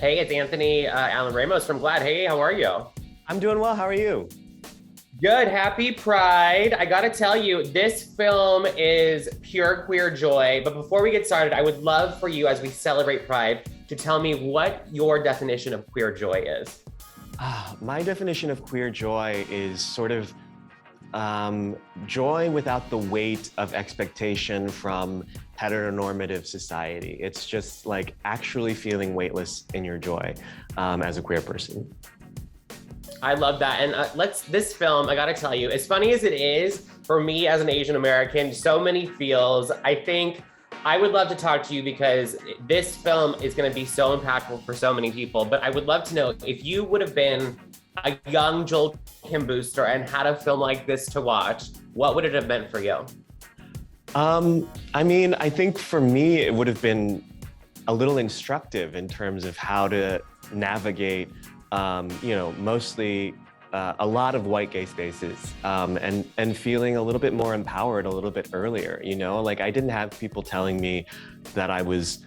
Hey, it's Anthony Alan Ramos from GLAAD. Hey, how are you? I'm doing well. How are you? Good. Happy Pride. I gotta tell you, this film is pure queer joy. But before we get started, I would love for you, as we celebrate Pride, to tell me what your definition of queer joy is. My definition of queer joy is sort of joy without the weight of expectation from heteronormative society. It's just like actually feeling weightless in your joy as a queer person. I love that. And this film, I gotta tell you, as funny as it is, for me as an Asian American, so many feels. I think I would love to talk to you because this film is gonna be so impactful for so many people. But I would love to know if you would have been a young Joel Kim Booster and had a film like this to watch, what would it have meant for you? I think for me, it would have been a little instructive in terms of how to navigate mostly a lot of white gay spaces and feeling a little bit more empowered a little bit earlier, like I didn't have people telling me that I was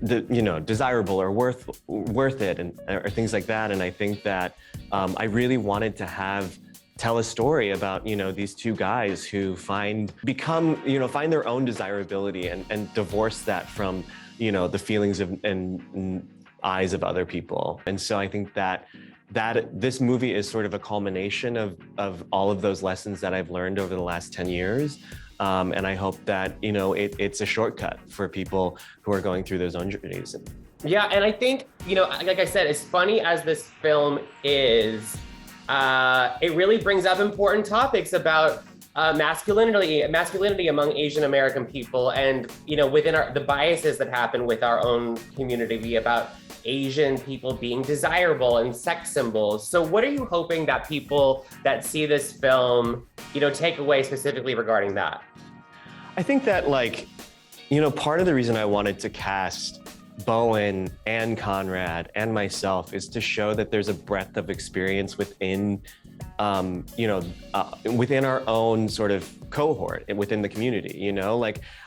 desirable or worth it or things like that. And I think that I really wanted to tell a story about, these two guys who find their own desirability and divorce that from, the feelings and eyes of other people. And so I think that this movie is sort of a culmination of all of those lessons that I've learned over the last 10 years. And I hope that, it's a shortcut for people who are going through those own journeys. Yeah, and I think, like I said, as funny as this film is, it really brings up important topics about masculinity among Asian American people, and within the biases that happen with our own community about Asian people being desirable and sex symbols. So what are you hoping that people that see this film, take away specifically regarding that? I think that part of the reason I wanted to cast Bowen and Conrad and myself is to show that there's a breadth of experience within within our own sort of cohort and within the community,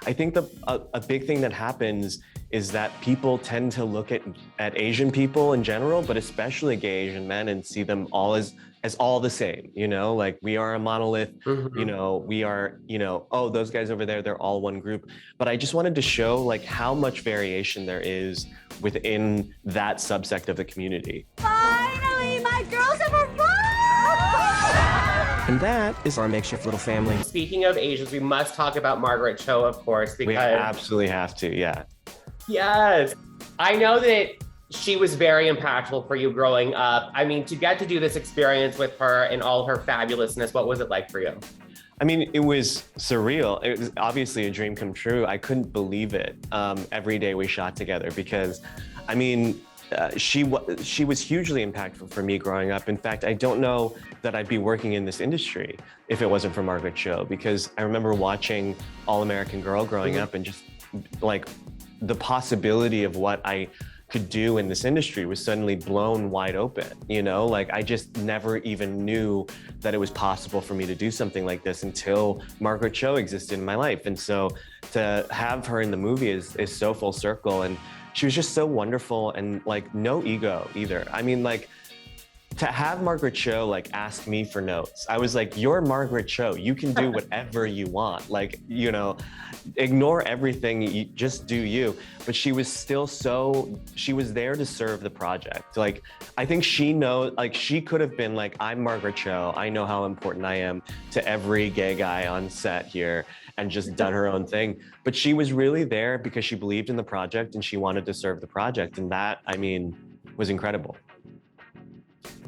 I think a big thing that happens is that people tend to look at Asian people in general, but especially gay Asian men, and see them all as all the same, like we are a monolith, we are, oh, those guys over there, they're all one group. But I just wanted to show how much variation there is within that subsect of the community. Finally, my girls have arrived! And that is our makeshift little family. Speaking of Asians, we must talk about Margaret Cho, of course, because we absolutely have to, yeah. Yes. I know that she was very impactful for you growing up. I mean, to get to do this experience with her and all her fabulousness, what was it like for you? I mean, it was surreal. It was obviously a dream come true. I couldn't believe it every day we shot together because, she was hugely impactful for me growing up. In fact, I don't know that I'd be working in this industry if it wasn't for Margaret Cho, because I remember watching All American Girl growing up and just the possibility of what I could do in this industry was suddenly blown wide open, I just never even knew that it was possible for me to do something like this until Margaret Cho existed in my life. And so to have her in the movie is so full circle, and she was just so wonderful and no ego either. I mean, to have Margaret Cho ask me for notes, I was like, you're Margaret Cho, you can do whatever you want, ignore everything, you just do you. But she was still she was there to serve the project. I think she knows, she could have been I'm Margaret Cho, I know how important I am to every gay guy on set here, and just done her own thing. But she was really there because she believed in the project and she wanted to serve the project. And that, was incredible.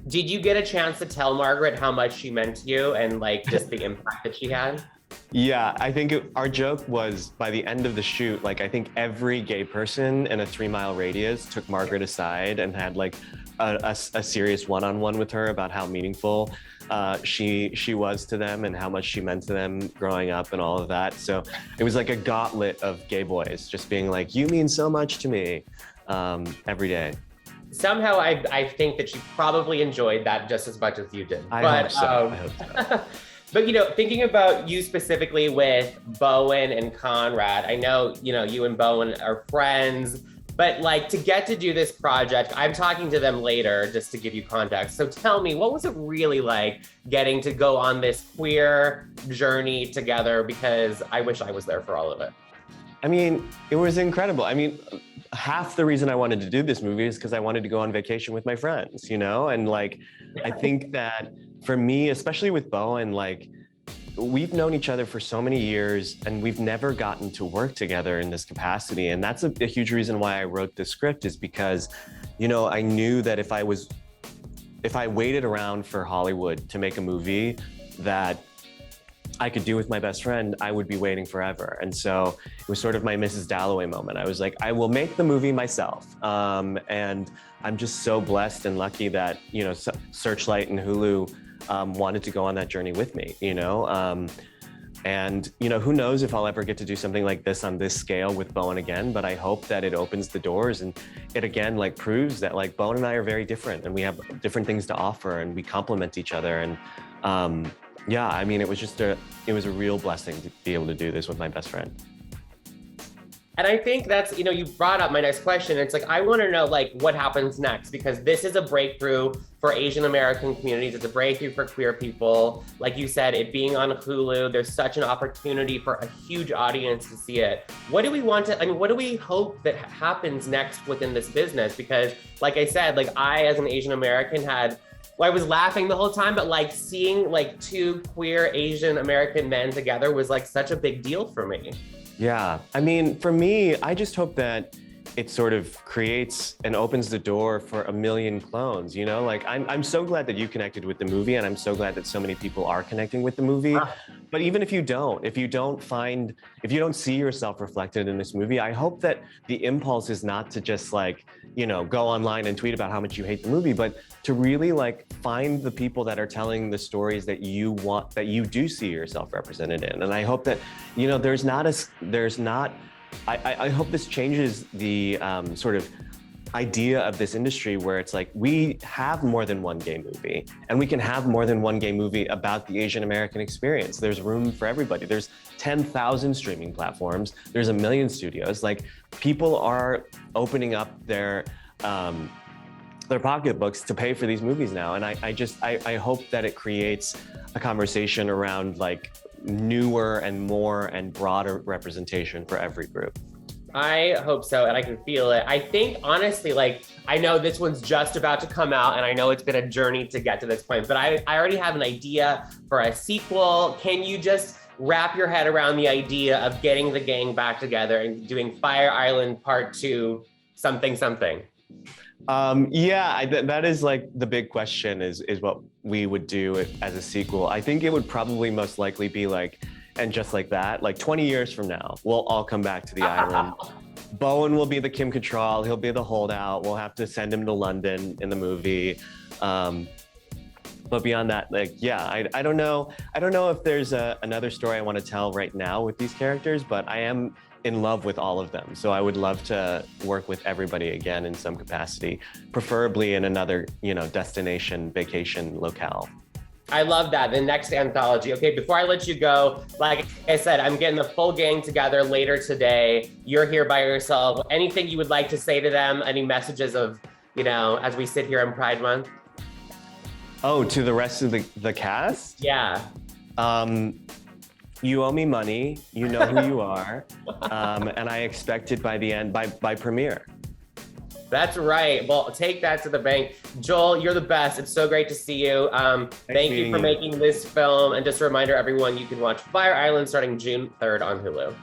Did you get a chance to tell Margaret how much she meant to you and just the impact that she had? Yeah, I think our joke was by the end of the shoot, I think every gay person in a 3-mile radius took Margaret aside and had a serious one-on-one with her about how meaningful she was to them and how much she meant to them growing up and all of that. So it was like a gauntlet of gay boys just being you mean so much to me every day. Somehow I think that she probably enjoyed that just as much as you did. I hope so. But thinking about you specifically with Bowen and Conrad, I know you and Bowen are friends. But like to get to do this project, I'm talking to them later just to give you context. So tell me, what was it really like getting to go on this queer journey together? Because I wish I was there for all of it. I mean, it was incredible. I mean, half the reason I wanted to do this movie is because I wanted to go on vacation with my friends, you know? And like, I think that for me, especially with Bowen, like, we've known each other for so many years and we've never gotten to work together in this capacity. And that's a huge reason why I wrote this script, is because, you know, I knew that if I waited around for Hollywood to make a movie that I could do with my best friend, I would be waiting forever. And so it was sort of my Mrs. Dalloway moment. I was like, I will make the movie myself. And I'm just so blessed and lucky that, you know, Searchlight and Hulu wanted to go on that journey with me, you know? And, you know, who knows if I'll ever get to do something like this on this scale with Bowen again, but I hope that it opens the doors and it again, like, proves that like Bowen and I are very different and we have different things to offer and we complement each other. And yeah, I mean, it was a real blessing to be able to do this with my best friend. And I think that's, you know, you brought up my next question. It's like, I want to know, like, what happens next? Because this is a breakthrough for Asian American communities. It's a breakthrough for queer people. Like you said, it being on Hulu, there's such an opportunity for a huge audience to see it. What do we want to, I mean, what do we hope that happens next within this business? Because like I said, like I, as an Asian American, I was laughing the whole time, but like seeing like two queer Asian American men together was like such a big deal for me. Yeah, I mean, for me, I just hope that it sort of creates and opens the door for a million clones, you know? Like, I'm so glad that you connected with the movie, and I'm so glad that so many people are connecting with the movie. But even if you don't see yourself reflected in this movie, I hope that the impulse is not to just like, you know, go online and tweet about how much you hate the movie, but to really like find the people that are telling the stories that you want, that you do see yourself represented in. And I hope that, you know, I hope this changes the sort of idea of this industry where it's like, we have more than one gay movie and we can have more than one gay movie about the Asian American experience. There's room for everybody. There's 10,000 streaming platforms. There's 1 million studios. Like, people are opening up their pocketbooks to pay for these movies now. And I hope that it creates a conversation around like newer and more and broader representation for every group. I hope so, and I can feel it. I think, honestly, like, I know this one's just about to come out, and I know it's been a journey to get to this point, but I already have an idea for a sequel. Can you just wrap your head around the idea of getting the gang back together and doing Fire Island Part 2 something? Yeah, that is like the big question is what we would do as a sequel. I think it would probably most likely be like, and just like that, like 20 years from now, we'll all come back to the island. Bowen will be the Kim Cattrall, he'll be the holdout. We'll have to send him to London in the movie. But beyond that, like, yeah, I don't know if there's another story I want to tell right now with these characters, but I am in love with all of them. So I would love to work with everybody again in some capacity, preferably in another, you know, destination, vacation locale. I love that, the next anthology. Okay, before I let you go, like I said, I'm getting the full gang together later today. You're here by yourself. Anything you would like to say to them? Any messages of, you know, as we sit here in Pride Month? Oh, to the rest of the cast? Yeah. You owe me money, you know who you are, and I expect it by the end, by premiere. That's right. Well, take that to the bank. Joel, you're the best. It's so great to see you. Thank you for making this film. And just a reminder, everyone, you can watch Fire Island starting June 3rd on Hulu.